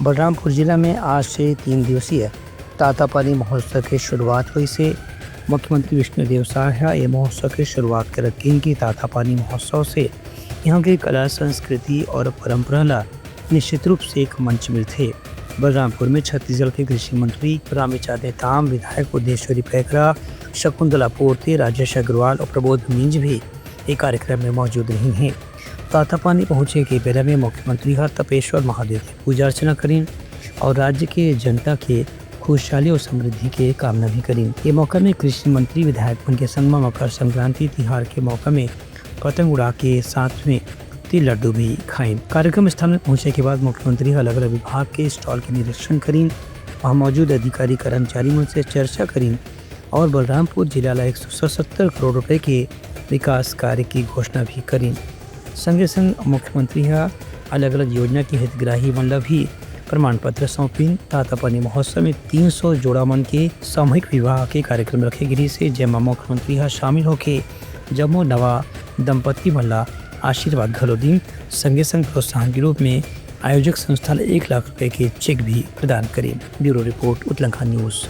बलरामपुर जिला में आज से 3 दिवसीय तातापानी महोत्सव की शुरुआत हुई से मुख्यमंत्री विष्णुदेव साय ये महोत्सव की शुरुआत कर रखी कि तातापानी महोत्सव से यहाँ की कला संस्कृति और परंपरा ला निश्चित रूप से एक मंच मिल थे। बलरामपुर में छत्तीसगढ़ के कृषि मंत्री रामेचा नेताम, विधायक उद्देश्वरी पैकरा, शकुंतला पोर्ते, राजेश अग्रवाल और प्रबोध मींज भी एक कार्यक्रम में मौजूद रही हैं। तातापानी पहुंचे के बेला में मुख्यमंत्री हर तपेश्वर महादेव की पूजा अर्चना करीं और राज्य के जनता के खुशहाली और समृद्धि के कामना भी करीं। ये मौका में कृषि मंत्री विधायक के संग में मकर संक्रांति तिहार के मौका में पतंग उड़ा के साथ में तिल लड्डू भी खाएं। कार्यक्रम स्थल में पहुंचे के बाद मुख्यमंत्री अलग अलग विभाग के स्टॉल के निरीक्षण करीं, वहाँ मौजूद अधिकारी कर्मचारियों से चर्चा करीं और बलरामपुर जिला 177 करोड़ रुपए के विकास कार्य की घोषणा भी करीं। संगे संग मुख्यमंत्री अलग अलग योजना के हितग्राही मतलब भी प्रमाण पत्र सौंपी। तातापानी महोत्सव में 300 जोड़ा मन के सामूहिक विवाह के कार्यक्रम रखे गिरी से जेमा मुख्यमंत्री शामिल होके जमो नवा दंपत्ति मल्ला आशीर्वाद घलो दी। संगे संग प्रोत्साहन के रूप में आयोजक संस्था 1 लाख रुपए के चेक भी प्रदान करें। Bureau report Uttarakhand news.